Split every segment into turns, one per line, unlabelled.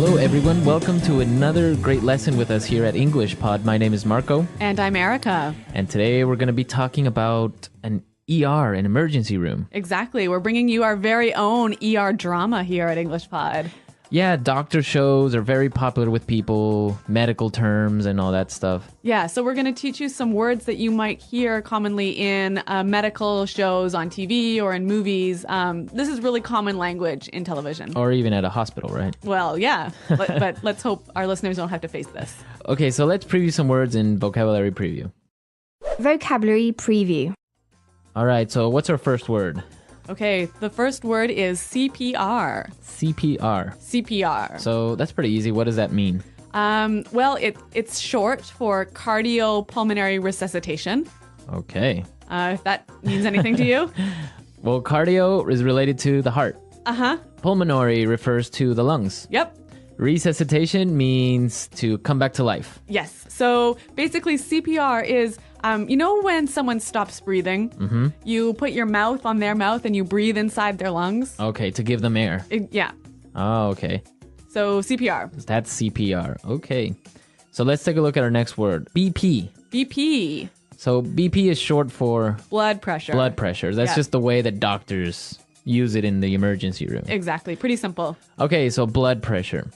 Hello, everyone. Welcome to another great lesson with us here at English Pod. My name is Marco.
And I'm Erica.
And today we're going to be talking about an ER, an emergency room.
Exactly. We're bringing you our very own ER drama here at English Pod.
Yeah, doctor shows are very popular with people, medical terms and all that stuff.
Yeah, so we're going to teach you some words that you might hear commonly in medical shows on TV or in movies. This is really common language in television.
Or even at a hospital, right?
Well, yeah, but let's hope our listeners don't have to face this.
Okay, so let's preview some words in vocabulary preview.
Vocabulary preview.
All right, so what's our first word?
Okay, the first word is CPR.
CPR.
CPR.
So that's pretty easy. What does that mean?
Well, it's short for cardiopulmonary resuscitation.
Okay.
If that means anything to you.
Well, cardio is related to the heart.
Uh-huh.
Pulmonary refers to the lungs.
Yep.
Resuscitation means to come back to life.
Yes. So basically CPR is, you know when someone stops breathing, you put your mouth on their mouth and you breathe inside their lungs?
Okay, to give them air.
Yeah.
Oh, okay.
So CPR.
That's CPR. Okay. So let's take a look at our next word. BP.
BP.
So BP is short for
Blood pressure.
blood pressure. That's just the way that doctors use it in the emergency room.
Exactly. Pretty simple.
Okay, so blood pressure.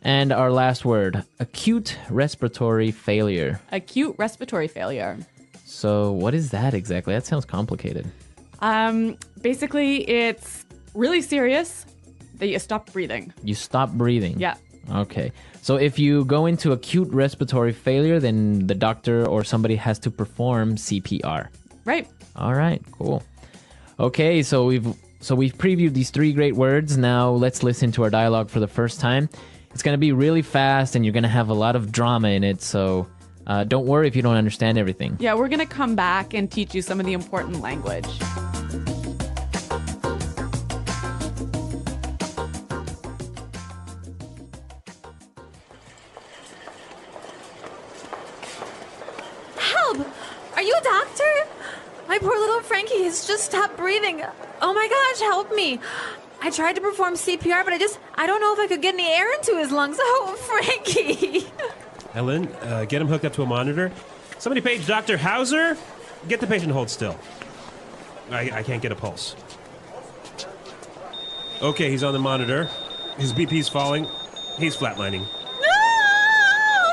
And our last word, acute respiratory failure.
Acute respiratory failure.
So what is that exactly? That sounds complicated.
Basically, it's really serious that you stop breathing.
You stop breathing.
Yeah.
Okay. So if you go into acute respiratory failure, then the doctor or somebody has to perform CPR.
Right.
All right, cool. Okay, so we've previewed these three great words. Now let's listen to our dialogue for the first time. It's going to be really fast and you're going to have a lot of drama in it, so don't worry if you don't understand everything.
Yeah, we're going to come back and teach you some of the important language.
Help! Are you a doctor? My poor little Frankie has just stopped breathing. Oh my gosh, help me. I tried to perform CPR, but I don't know if I could get any air into his lungs. Oh, Frankie!
Ellen, get him hooked up to a monitor. Somebody page Dr. Hauser. Get the patient hold still. I can't get a pulse. Okay, he's on the monitor. His BP's falling. He's flatlining.
No!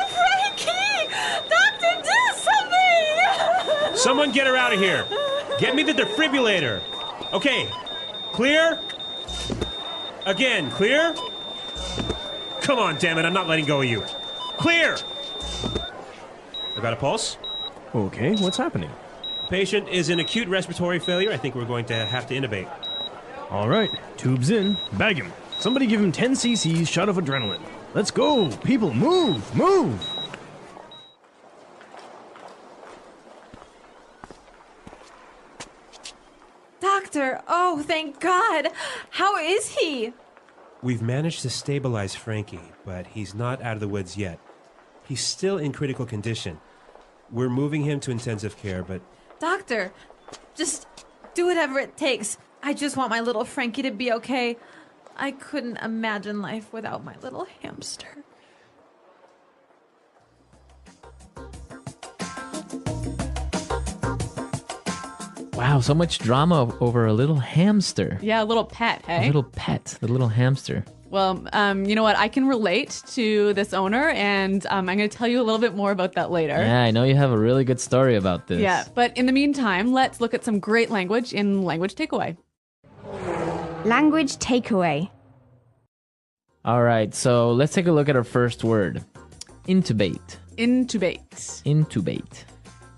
Frankie! Doctor, do something!
Someone get her out of here. Get me the defibrillator. Okay, clear? Again, clear? Come on, damn it, I'm not letting go of you. Clear! I got a pulse?
Okay, what's happening?
Patient is in acute respiratory failure. I think we're going to have to intubate.
All right, tubes in. Bag him. Somebody give him 10 cc's shot of adrenaline. Let's go. People, move, move.
Doctor, oh, thank God. How is he?
We've managed to stabilize Frankie, but he's not out of the woods yet. He's still in critical condition. We're moving him to intensive care, but...
Doctor, just do whatever it takes. I just want my little Frankie to be okay. I couldn't imagine life without my little hamster.
Wow, so much drama over a little hamster.
Yeah, a little pet, hey?
A little pet, the little hamster.
Well, you know what? I can relate to this owner, and I'm going to tell you a little bit more about that later.
Yeah, I know you have a really good story about this.
Yeah, but in the meantime, let's look at some great language in Language Takeaway.
Language takeaway.
All right, so let's take a look at our first word. Intubate.
Intubate.
Intubate.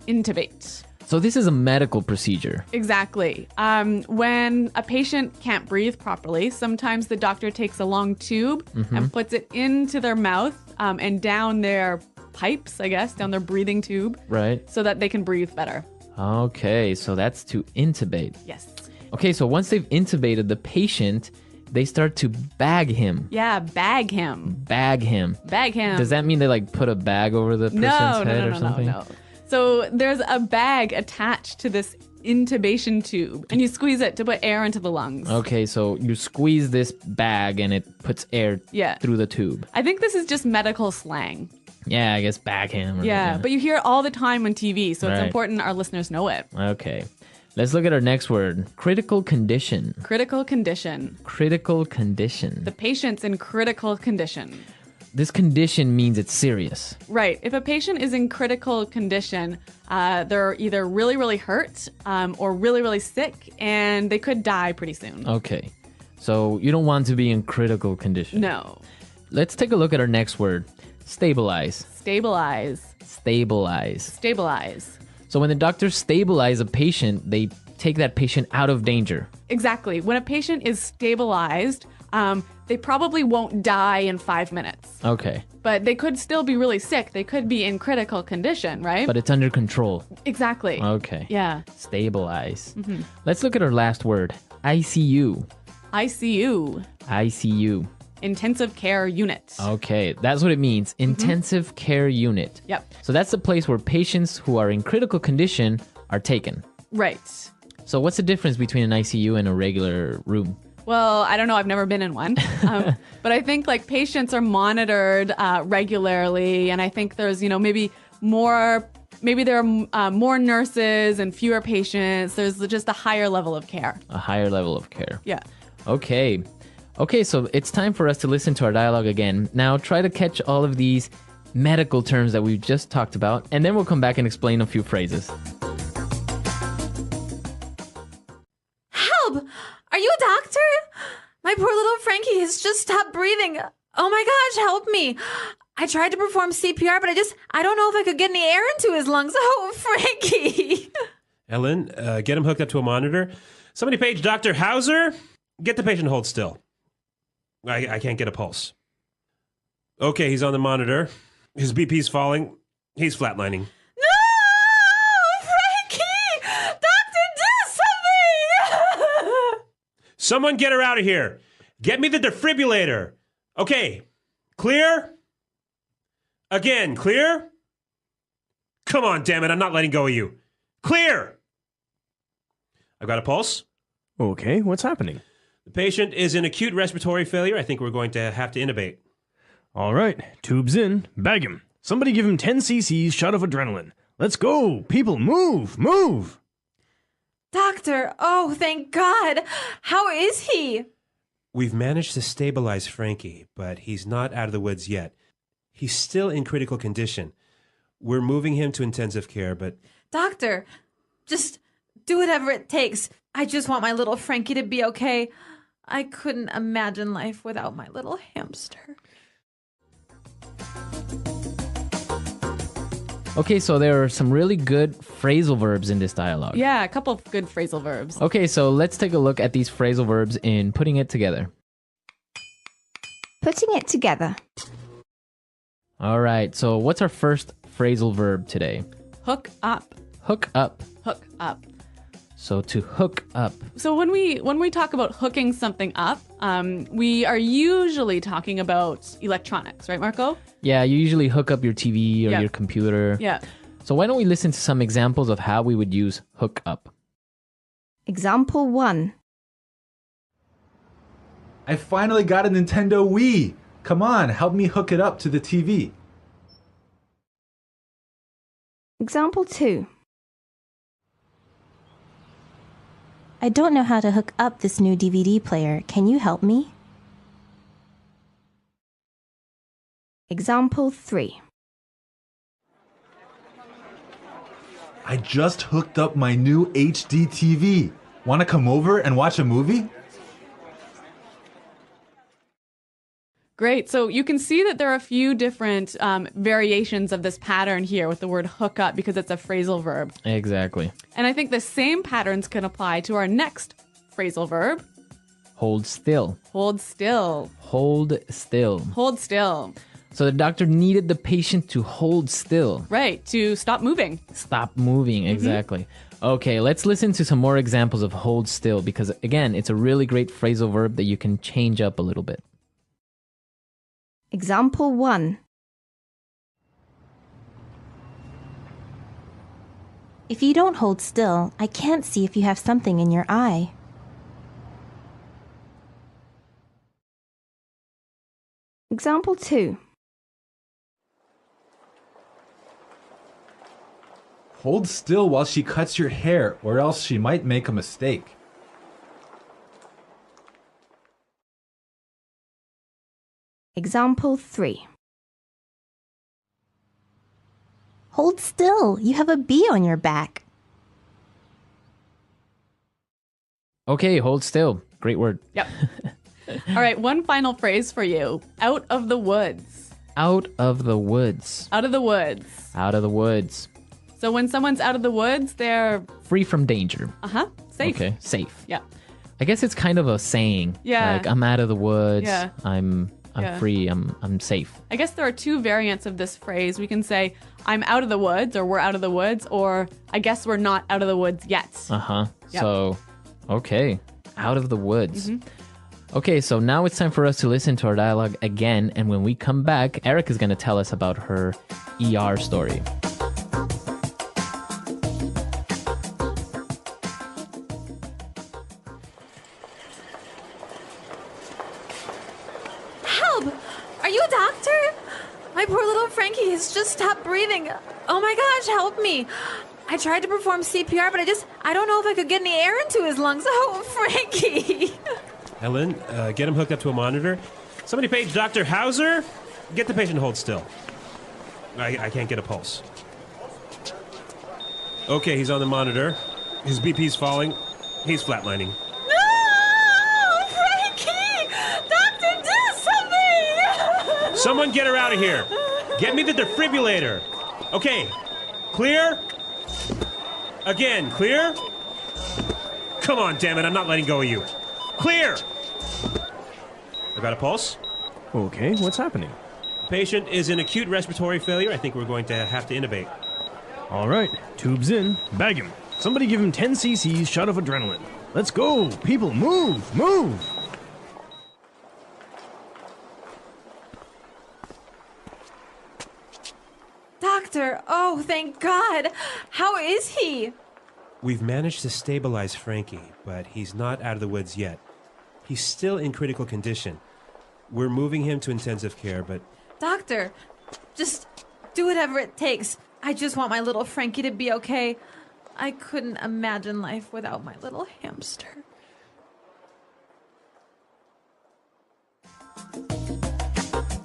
Intubate.
So this is a medical procedure.
Exactly. When a patient can't breathe properly, sometimes the doctor takes a long tube and puts it into their mouth and down their pipes, I guess, down their breathing tube.
Right.
So that they can breathe better.
Okay, so that's to intubate.
Yes.
Okay, so once they've intubated the patient, they start to bag him.
Yeah, bag him.
Bag him.
Bag him.
Does that mean they like put a bag over the person's head or something?
No. So there's a bag attached to this intubation tube, and you squeeze it to put air into the lungs.
Okay, so you squeeze this bag and it puts air
Yeah.
through the tube.
I think this is just medical slang.
Yeah, I guess backham.
Yeah, but you hear it all the time on TV, so it's
Right.
important our listeners know it.
Okay. Let's look at our next word. Critical condition.
Critical condition.
Critical condition.
The patient's in critical condition.
This condition means it's serious.
Right. If a patient is in critical condition, they're either really, really hurt or really, really sick, and they could die pretty soon.
Okay. So you don't want to be in critical condition.
No.
Let's take a look at our next word. Stabilize.
Stabilize.
Stabilize.
Stabilize.
So when the doctors stabilize a patient, they take that patient out of danger.
Exactly. When a patient is stabilized, they probably won't die in 5 minutes.
Okay.
But they could still be really sick. They could be in critical condition, right?
But it's under control.
Exactly.
Okay.
Yeah.
Stabilize. Let's look at our last word. ICU.
ICU.
ICU.
Intensive care unit.
Okay, that's what it means. Intensive care unit.
Yep.
So that's the place where patients who are in critical condition are taken.
Right.
So what's the difference between an ICU and a regular room?
Well, I don't know. I've never been in one. But I think like patients are monitored regularly. And I think there's, maybe there are more nurses and fewer patients. There's just a higher level of care.
A higher level of care.
Yeah.
Okay. Okay, so it's time for us to listen to our dialogue again. Now try to catch all of these medical terms that we've just talked about, and then we'll come back and explain a few phrases.
Help! Are you a doctor? My poor little Frankie has just stopped breathing. Oh my gosh, help me. I tried to perform CPR, but I don't know if I could get any air into his lungs. Oh, Frankie.
Ellen, get him hooked up to a monitor. Somebody page Dr. Hauser. Get the patient to hold still. I can't get a pulse. Okay, he's on the monitor. His BP's falling. He's flatlining.
No! Frankie! Doctor, do something!
Someone get her out of here. Get me the defibrillator. Okay, clear? Again, clear? Come on, damn it, I'm not letting go of you. Clear! I've got a pulse.
Okay, what's happening?
The patient is in acute respiratory failure. I think we're going to have to intubate.
All right, tubes in. Bag him. Somebody give him 10 cc's shot of adrenaline. Let's go. People, move, move.
Doctor, oh, thank God. How is he?
We've managed to stabilize Frankie, but he's not out of the woods yet. He's still in critical condition. We're moving him to intensive care, but...
Doctor, just do whatever it takes. I just want my little Frankie to be okay. I couldn't imagine life without my little hamster.
Okay, so there are some really good phrasal verbs in this dialogue.
Yeah, a couple of good phrasal verbs.
Okay, so let's take a look at these phrasal verbs in putting it together.
Putting it together.
All right, so what's our first phrasal verb today?
Hook up.
Hook up.
Hook up.
So to hook up.
So when we talk about hooking something up, we are usually talking about electronics, right, Marco?
Yeah, you usually hook up your TV or
Yeah.
your computer.
Yeah.
So why don't we listen to some examples of how we would use hook up?
Example 1.
I finally got a Nintendo Wii. Come on, help me hook it up to the TV.
Example 2.
I don't know how to hook up this new DVD player. Can you help me?
Example 3.
I just hooked up my new HD TV. Want to come over and watch a movie?
Great. So you can see that there are a few different variations of this pattern here with the word hook up because it's a phrasal verb.
Exactly.
And I think the same patterns can apply to our next phrasal verb.
Hold still.
Hold still.
Hold still.
Hold still.
So the doctor needed the patient to hold still.
Right. To stop moving.
Stop moving, exactly. Okay, let's listen to some more examples of hold still because, again, it's a really great phrasal verb that you can change up a little bit.
Example 1.
If you don't hold still, I can't see if you have something in your eye.
Example 2.
Hold still while she cuts your hair, or else she might make a mistake.
Example 3.
Hold still, you have a bee on your back.
Okay, hold still. Great word.
Yep. All right, one final phrase for you. Out of the woods.
Out of the woods.
Out of the woods.
Out of the woods.
So when someone's out of the woods, they're
Free from danger.
safe.
Okay, safe.
Yeah.
I guess it's kind of a saying.
Yeah.
Like, I'm out of the woods.
Yeah.
I'm
Yeah.
free. I'm safe.
I guess there are two variants of this phrase. We can say, I'm out of the woods, or we're out of the woods, or I guess we're not out of the woods yet.
Uh-huh.
Yep.
So, okay. Out of the woods.
Mm-hmm.
Okay, so now it's time for us to listen to our dialogue again. And when we come back, Erica's going to tell us about her ER story.
Help! Are you a doctor? My poor little Frankie has just stopped breathing. Oh my gosh, help me. I tried to perform CPR, but I don't know if I could get any air into his lungs. Oh, Frankie.
Ellen, get him hooked up to a monitor. Somebody page Dr. Hauser. Get the patient to hold still. I can't get a pulse. Okay, he's on the monitor. His BP's falling. He's flatlining.
No! Frankie! Doctor, do something!
Someone get her out of here. Get me the defibrillator. Okay, clear? Again, clear? Come on, damn it, I'm not letting go of you. Clear! I got a pulse.
Okay, what's happening?
Patient is in acute respiratory failure. I think we're going to have to intubate.
All right, tubes in. Bag him. Somebody give him 10 cc's shot of adrenaline. Let's go. People, move. Move.
Doctor, oh, thank God. How is he?
We've managed to stabilize Frankie, but he's not out of the woods yet. He's still in critical condition. We're moving him to intensive care, but...
Doctor, just do whatever it takes. I just want my little Frankie to be okay. I couldn't imagine life without my little hamster.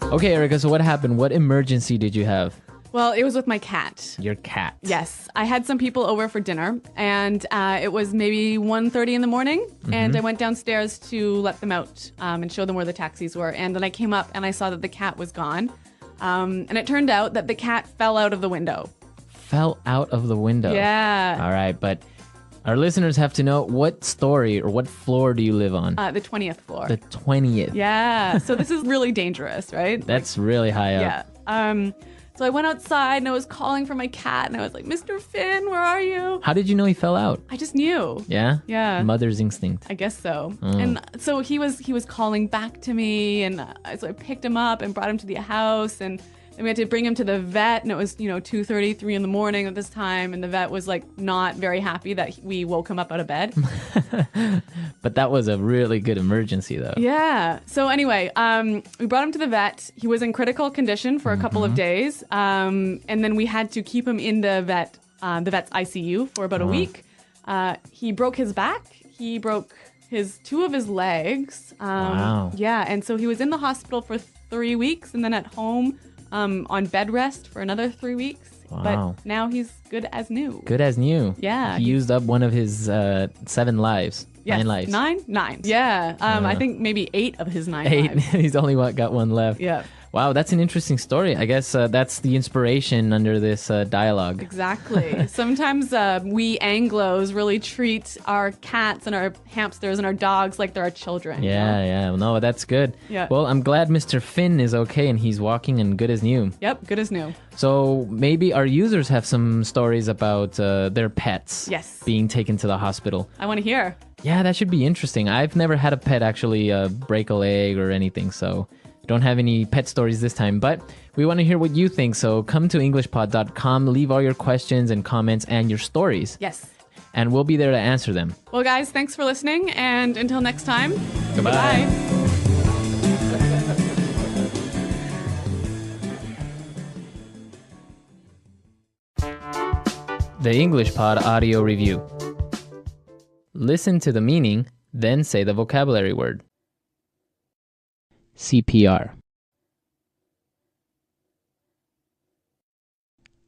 Okay, Erica, so what happened? What emergency did you have?
Well, it was with my cat.
Your cat.
Yes. I had some people over for dinner, and it was maybe 1:30 in the morning, and I went downstairs to let them out and show them where the taxis were. And then I came up, and I saw that the cat was gone. And it turned out that the cat fell out of the window.
Fell out of the window.
Yeah.
All right, but our listeners have to know, what story or what floor do you live on?
The 20th floor.
The 20th.
Yeah. So this is really dangerous, right?
That's really high up.
Yeah. So I went outside and I was calling for my cat and I was like, Mr. Finn, where are you?
How did you know he fell out?
I just knew.
Yeah?
Yeah.
Mother's instinct.
I guess so. And so he was calling back to me, and so I picked him up and brought him to the house, and then we had to bring him to the vet, and it was 2:30, 3 in the morning at this time, and the vet was like not very happy that we woke him up out of bed.
But that was a really good emergency, though.
Yeah. So anyway, we brought him to the vet. He was in critical condition for a couple of days, and then we had to keep him in the vet's ICU for about a week. He broke his back. He broke two of his legs.
Wow.
Yeah, and so he was in the hospital for 3 weeks, and then at home on bed rest for another 3 weeks.
Wow.
But now he's good as new.
Good as new.
Yeah.
He used up one of his 7 lives.
Yes,
9 lives.
Nine. Yeah. I think maybe 8 of his 9
8.
lives.
He's only got one left.
Yeah.
Wow, that's an interesting story. I guess that's the inspiration under this dialogue.
Exactly. Sometimes we Anglos really treat our cats and our hamsters and our dogs like they're our children.
Yeah. No, that's good.
Yeah.
Well, I'm glad Mr. Finn is okay and he's walking and good as new.
Yep, good as new.
So maybe our users have some stories about their pets
Yes.
being taken to the hospital.
I want to hear.
Yeah, that should be interesting. I've never had a pet actually break a leg or anything, so Don't have any pet stories this time, but we want to hear what you think. So come to englishpod.com, leave all your questions and comments and your stories.
Yes.
And we'll be there to answer them.
Well, guys, thanks for listening. And until next time,
Goodbye. The English Pod Audio Review. Listen to the meaning, then say the vocabulary word. CPR.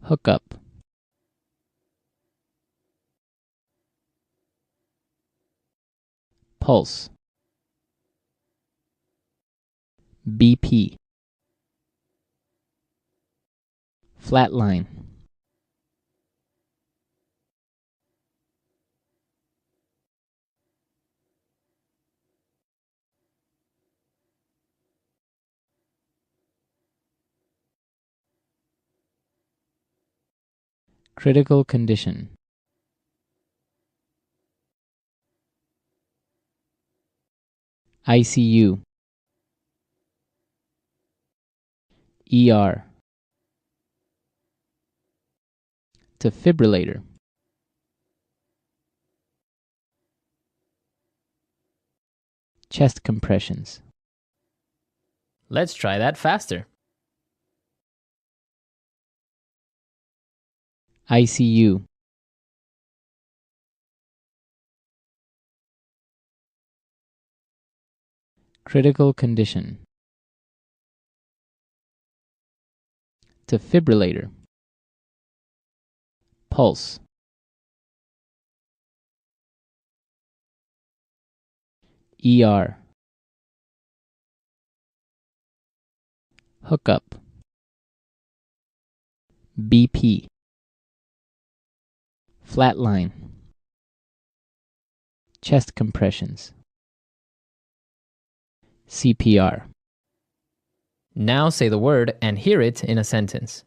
Hookup. Pulse. BP. Flatline. Critical condition. ICU. ER. Defibrillator. Chest compressions. Let's try that faster. ICU. Critical condition. Defibrillator. Pulse. ER. Hookup. BP. Flatline. Chest compressions. CPR. Now say the word and hear it in a sentence.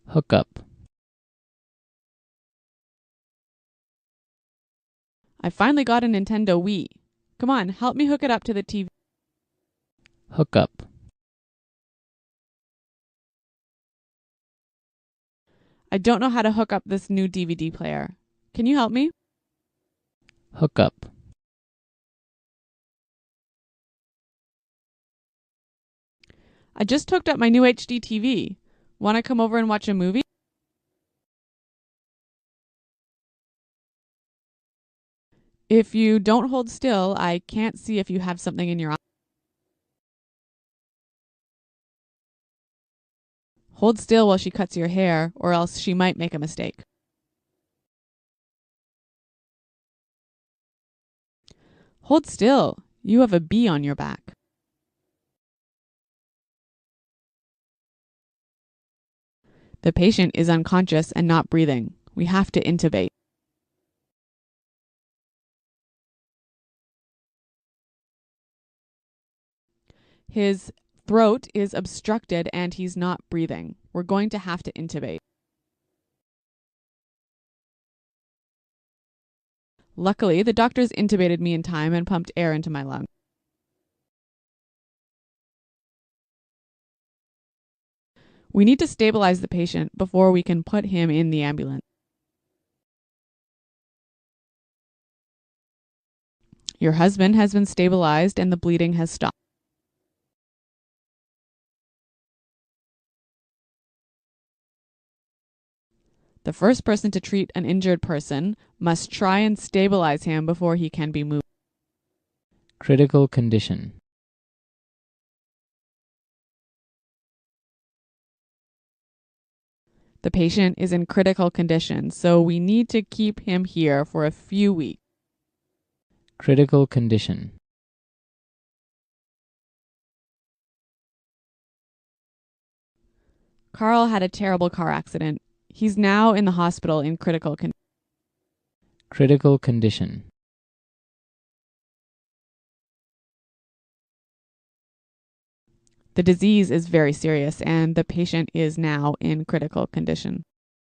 Hookup.
I finally got a Nintendo Wii. Come on, help me hook it up to the TV.
Hookup.
I don't know how to hook up this new DVD player. Can you help me?
Hookup.
I just hooked up my new HD TV. Want to come over and watch a movie? If you don't hold still, I can't see if you have something in your eye. Hold still while she cuts your hair, or else she might make a mistake. Hold still. You have a bee on your back. The patient is unconscious and not breathing. We have to intubate. His throat is obstructed and he's not breathing. We're going to have to intubate. Luckily, the doctors intubated me in time and pumped air into my lung. We need to stabilize the patient before we can put him in the ambulance. Your husband has been stabilized and the bleeding has stopped. The first person to treat an injured person must try and stabilize him before he can be moved.
Critical condition.
The patient is in critical condition, so we need to keep him here for a few weeks.
Critical condition.
Carl had a terrible car accident. He's now in the hospital in critical condition.
Critical condition.
The disease is very serious and the patient is now in critical condition.